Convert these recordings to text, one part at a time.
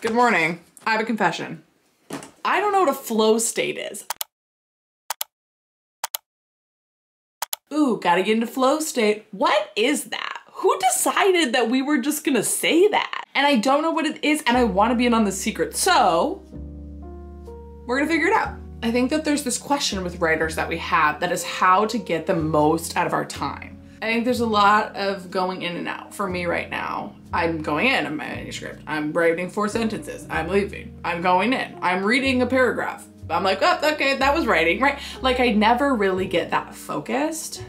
Good morning. I have a confession. I don't know what a flow state is. Ooh, gotta get into flow state. What is that? Who decided that we were just gonna say that? And I don't know what it is, and I wanna be in on the secret, so we're gonna figure it out. I think that there's this question with writers that we have that is how to get the most out of our time. I think there's a lot of going in and out. For me right now, I'm going in on my manuscript. I'm writing 4 sentences. I'm leaving. I'm going in. I'm reading a paragraph. I'm like, oh, okay, that was writing, right? Like I never really get that focused.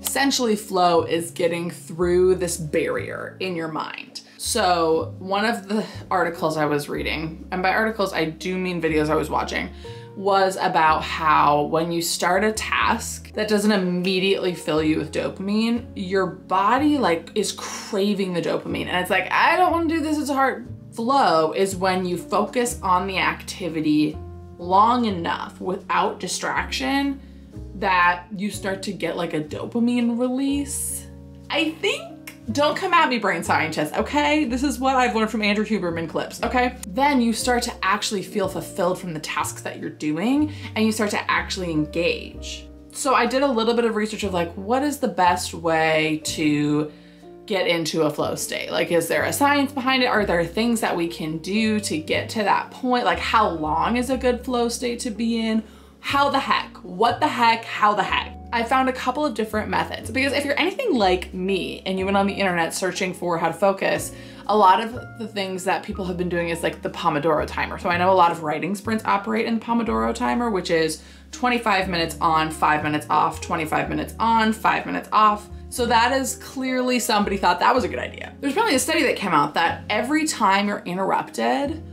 Essentially, flow is getting through this barrier in your mind. So one of the articles I was reading, and by articles, I do mean videos I was watching, was about how when you start a task that doesn't immediately fill you with dopamine, your body like is craving the dopamine. And it's like, I don't want to do this, it's hard. Flow is when you focus on the activity long enough without distraction that you start to get like a dopamine release. I think, don't come at me, brain scientists, okay? This is what I've learned from Andrew Huberman clips, okay? Then you start to actually feel fulfilled from the tasks that you're doing and you start to actually engage. So I did a little bit of research of like, what is the best way to get into a flow state? Like, is there a science behind it? Are there things that we can do to get to that point? Like, how long is a good flow state to be in? How the heck? What the heck? How the heck? I found a couple of different methods because if you're anything like me and you went on the internet searching for how to focus, a lot of the things that people have been doing is like the pomodoro timer. So I know a lot of writing sprints operate in the pomodoro timer, which is 25 minutes on, 5 minutes off, 25 minutes on, 5 minutes off. So that is clearly somebody thought that was a good idea. There's probably a study that came out that every time you're interrupted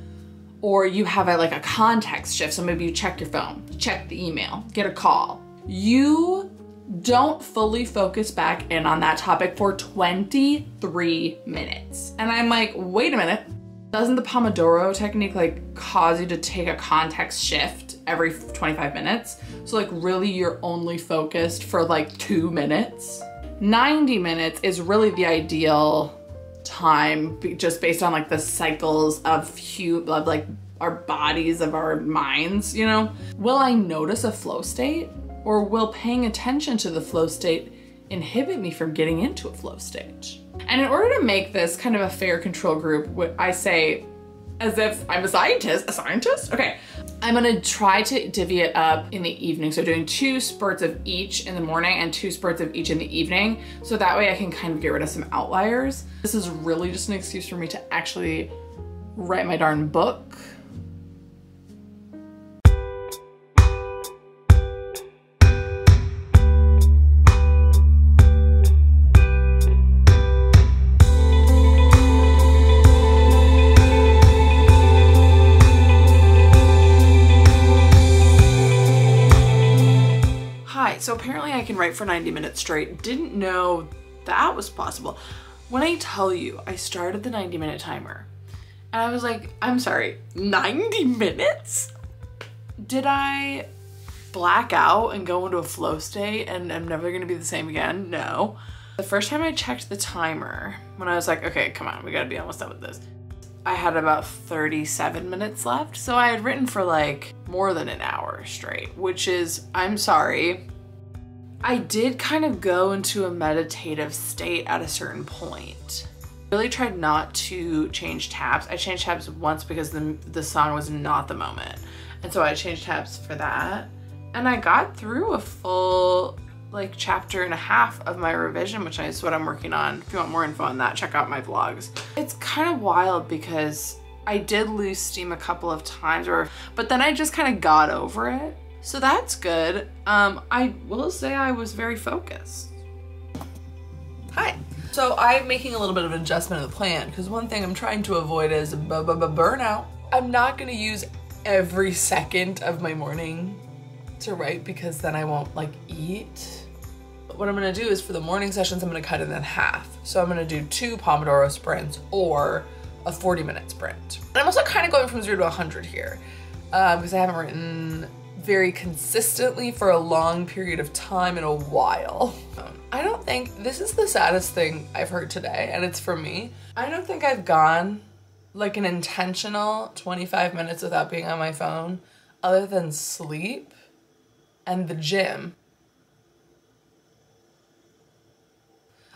or you have like a context shift, so maybe you check your phone, check the email, get a call, you don't fully focus back in on that topic for 23 minutes. And I'm like, wait a minute, doesn't the Pomodoro technique like cause you to take a context shift every 25 minutes? So like really you're only focused for like 2 minutes. 90 minutes is really the ideal time just based on like the cycles of like our bodies, of our minds, you know? Will I notice a flow state? Or will paying attention to the flow state inhibit me from getting into a flow state? And in order to make this kind of a fair control group, I say, as if I'm a scientist? Okay. I'm gonna try to divvy it up in the evening. So doing 2 spurts of each in the morning and 2 spurts of each in the evening. So that way I can kind of get rid of some outliers. This is really just an excuse for me to actually write my darn book. So apparently I can write for 90 minutes straight. Didn't know that was possible. When I tell you, I started the 90-minute timer and I was like, I'm sorry, 90 minutes? Did I black out and go into a flow state and I'm never gonna be the same again? No. The first time I checked the timer, when I was like, okay, come on, we gotta be almost done with this, I had about 37 minutes left. So I had written for like more than an hour straight, which is, I'm sorry, I did kind of go into a meditative state at a certain point. I really tried not to change tabs. I changed tabs once because the song was not the moment. And so I changed tabs for that. And I got through a full like chapter and a half of my revision, which is what I'm working on. If you want more info on that, check out my vlogs. It's kind of wild because I did lose steam a couple of times, but then I just kind of got over it. So that's good. I will say I was very focused. Hi. So I'm making a little bit of an adjustment of the plan because one thing I'm trying to avoid is burnout. I'm not gonna use every second of my morning to write because then I won't like eat. But what I'm gonna do is for the morning sessions, I'm gonna cut it in half. So I'm gonna do 2 Pomodoro sprints or a 40-minute sprint. And I'm also kind of going from 0 to 100 here because I haven't written very consistently for a long period of time in a while. I don't think, this is the saddest thing I've heard today, and it's for me. I don't think I've gone like an intentional 25 minutes without being on my phone, other than sleep and the gym.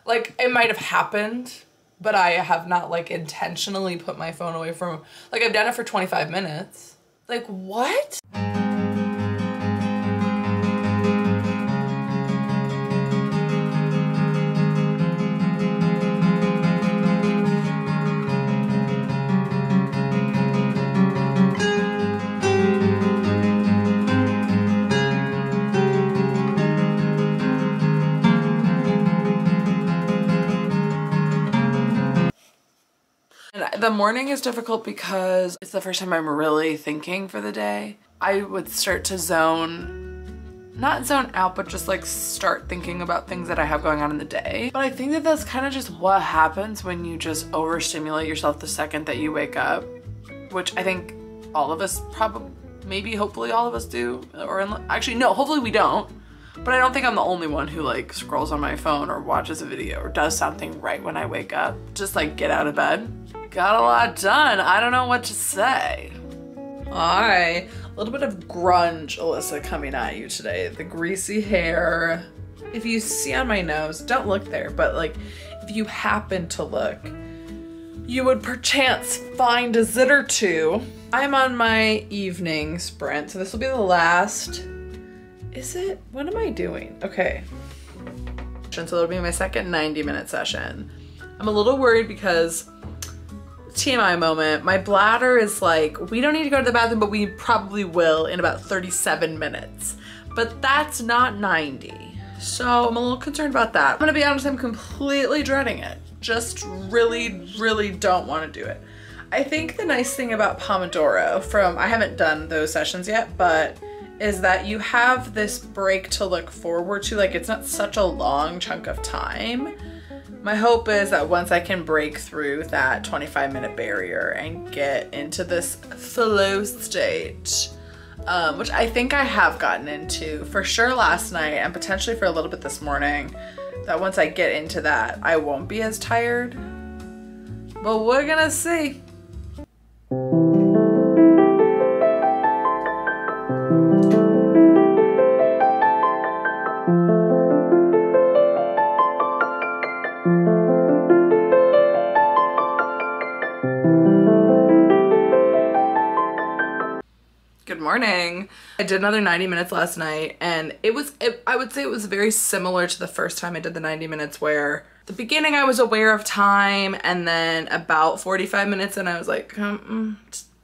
Like, it might have happened, but I have not, like, intentionally put my phone away from, like, I've done it for 25 minutes. Like, what? And the morning is difficult because it's the first time I'm really thinking for the day. I would start to not zone out, but just like start thinking about things that I have going on in the day. But I think that that's kind of just what happens when you just overstimulate yourself the second that you wake up, which I think all of us probably, maybe, hopefully all of us do, or actually no, hopefully we don't. But I don't think I'm the only one who like scrolls on my phone or watches a video or does something right when I wake up. Just like get out of bed. Got a lot done. I don't know what to say. Alright, a little bit of grunge, Alyssa, coming at you today. The greasy hair. If you see on my nose, don't look there, but like if you happen to look, you would perchance find a zit or two. I'm on my evening sprint, so this will be the last. Is it? What am I doing? Okay. So it'll be my second 90-minute session. I'm a little worried because TMI moment, my bladder is like, we don't need to go to the bathroom, but we probably will in about 37 minutes. But that's not 90. So I'm a little concerned about that. I'm gonna be honest, I'm completely dreading it. Just really, really don't wanna do it. I think the nice thing about Pomodoro I haven't done those sessions yet, but is that you have this break to look forward to. Like, it's not such a long chunk of time. My hope is that once I can break through that 25-minute barrier and get into this flow state, which I think I have gotten into for sure last night and potentially for a little bit this morning, that once I get into that, I won't be as tired. But we're gonna see. Good morning. I did another 90 minutes last night, and I would say it was very similar to the first time I did the 90 minutes, where the beginning I was aware of time, and then about 45 minutes and I was like,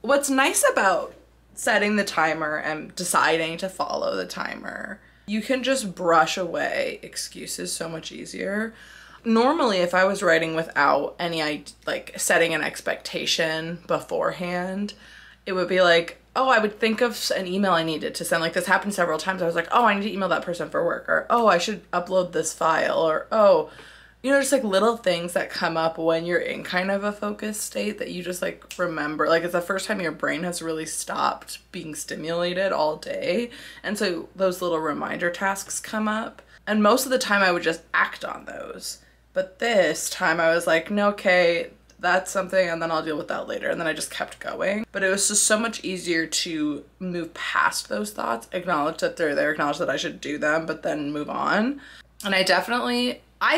What's nice about setting the timer and deciding to follow the timer, you can just brush away excuses so much easier. Normally, if I was writing without any, like, setting an expectation beforehand, it would be like, oh, I would think of an email I needed to send. Like, this happened several times. I was like, oh, I need to email that person for work, or oh, I should upload this file, or oh, you know, just like little things that come up when you're in kind of a focused state that you just like remember. Like, it's the first time your brain has really stopped being stimulated all day. And so those little reminder tasks come up. And most of the time I would just act on those. But this time I was like, no, okay, that's something, and then I'll deal with that later. And then I just kept going. But it was just so much easier to move past those thoughts, acknowledge that they're there, acknowledge that I should do them, but then move on. And I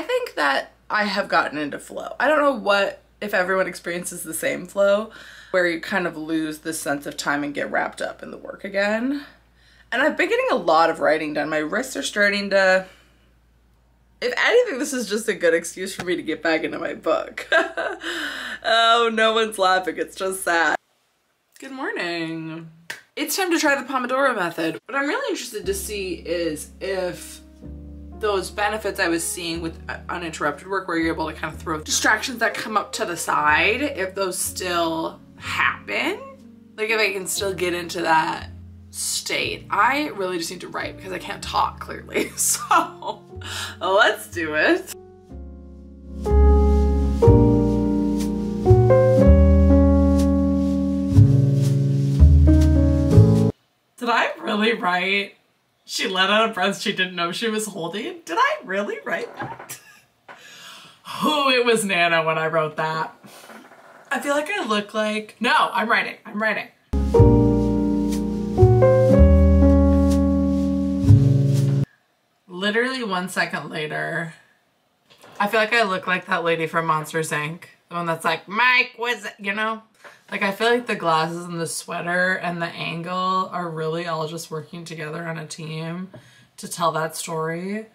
think that I have gotten into flow. I don't know if everyone experiences the same flow, where you kind of lose the sense of time and get wrapped up in the work again. And I've been getting a lot of writing done. My wrists are starting to, if anything, this is just a good excuse for me to get back into my book. Oh, no one's laughing. It's just sad. Good morning. It's time to try the Pomodoro method. What I'm really interested to see is if those benefits I was seeing with uninterrupted work, where you're able to kind of throw distractions that come up to the side, if those still happen. Like, if I can still get into that state. I really just need to write because I can't talk clearly. So let's do it. Did I really write, she let out a breath she didn't know she was holding? Did I really write that? Oh, it was Nana when I wrote that. I feel like I look like, no, I'm writing. Literally 1 second later, I feel like I look like that lady from Monsters, Inc. The one that's like, Mike, what's it, you know? Like, I feel like the glasses and the sweater and the angle are really all just working together on a team to tell that story.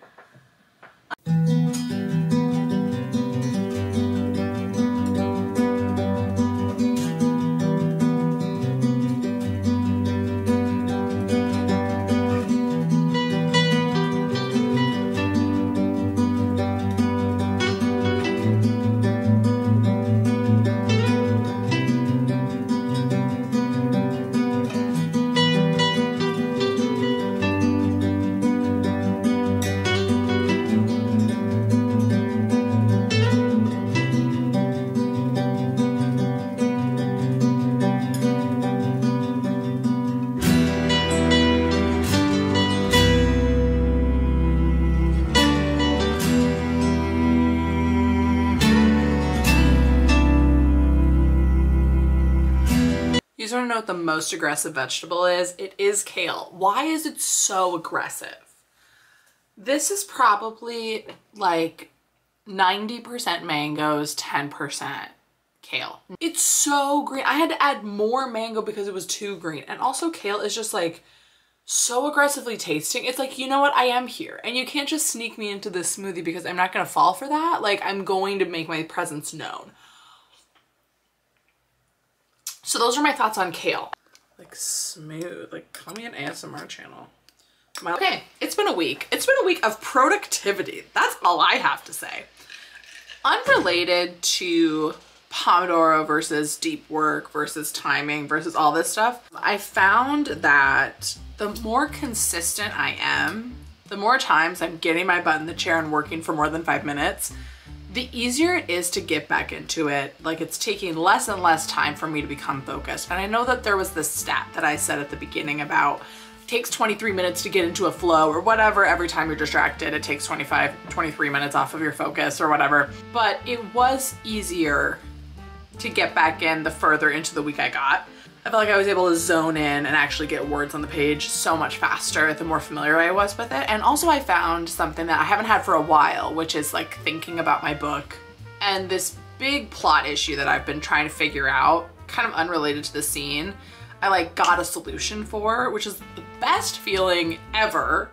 You just want to know what the most aggressive vegetable is? It is kale. Why is it so aggressive? This is probably like 90% mangoes, 10% kale. It's so green. I had to add more mango because it was too green. And also kale is just like so aggressively tasting. It's like, you know what? I am here. And you can't just sneak me into this smoothie because I'm not going to fall for that. Like, I'm going to make my presence known. So those are my thoughts on kale. Like smooth, like call me an ASMR channel. Okay, it's been a week. It's been a week of productivity. That's all I have to say. Unrelated to Pomodoro versus deep work versus timing versus all this stuff, I found that the more consistent I am, the more times I'm getting my butt in the chair and working for more than 5 minutes, the easier it is to get back into it. Like, it's taking less and less time for me to become focused. And I know that there was this stat that I said at the beginning about it takes 23 minutes to get into a flow or whatever. Every time you're distracted, it takes 23 minutes off of your focus or whatever. But it was easier to get back in the further into the week I got. I felt like I was able to zone in and actually get words on the page so much faster the more familiar I was with it. And also I found something that I haven't had for a while, which is like thinking about my book and this big plot issue that I've been trying to figure out, kind of unrelated to the scene. I like got a solution for, which is the best feeling ever.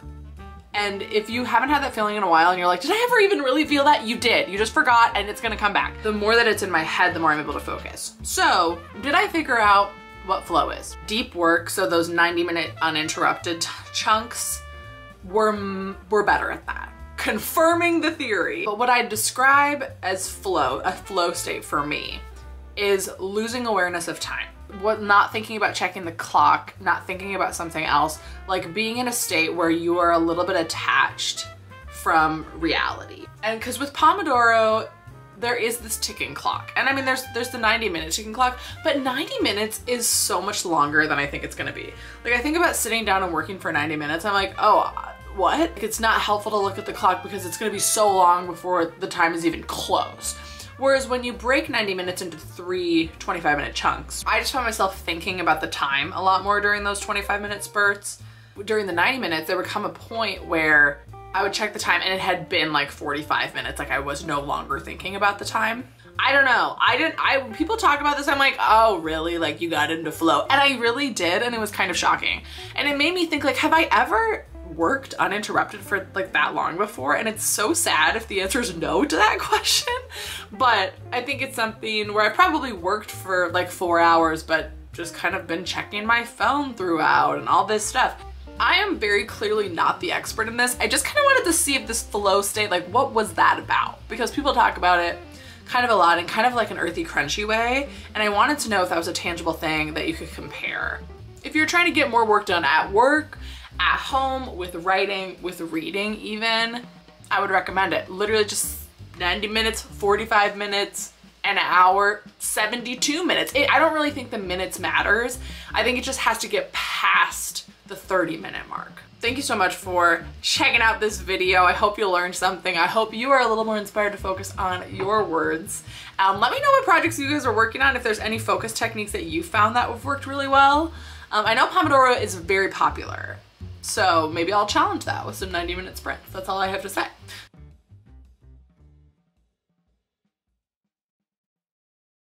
And if you haven't had that feeling in a while and you're like, did I ever even really feel that? You did. You just forgot and it's gonna come back. The more that it's in my head, the more I'm able to focus. So did I figure out what flow is? Deep work, so those 90-minute uninterrupted chunks, were better at that. Confirming the theory. But what I describe as flow, a flow state for me, is losing awareness of time. Not thinking about checking the clock, not thinking about something else, like being in a state where you are a little bit attached from reality. And because with Pomodoro, there is this ticking clock. And I mean, there's the 90-minute ticking clock, but 90 minutes is so much longer than I think it's gonna be. Like, I think about sitting down and working for 90 minutes, I'm like, oh, what? Like, it's not helpful to look at the clock because it's gonna be so long before the time is even close. Whereas when you break 90 minutes into 3 25-minute chunks, I just found myself thinking about the time a lot more during those 25-minute spurts. During the 90 minutes, there would come a point where I would check the time and it had been like 45 minutes. Like, I was no longer thinking about the time. I don't know. When people talk about this, I'm like, oh, really? Like, you got into flow. And I really did, and it was kind of shocking. And it made me think, like, have I ever worked uninterrupted for like that long before? And it's so sad if the answer is no to that question. But I think it's something where I probably worked for like 4 hours, but just kind of been checking my phone throughout and all this stuff. I am very clearly not the expert in this. I just kind of wanted to see if this flow state, like, what was that about? Because people talk about it kind of a lot in kind of like an earthy, crunchy way. And I wanted to know if that was a tangible thing that you could compare. If you're trying to get more work done at work, at home, with writing, with reading even, I would recommend it. Literally just 90 minutes, 45 minutes, an hour, 72 minutes. I don't really think the minutes matters. I think it just has to get past the 30-minute mark. Thank you so much for checking out this video. I hope you learned something. I hope you are a little more inspired to focus on your words. Let me know what projects you guys are working on, if there's any focus techniques that you found that have worked really well. I know Pomodoro is very popular, so maybe I'll challenge that with some 90-minute sprints. That's all I have to say.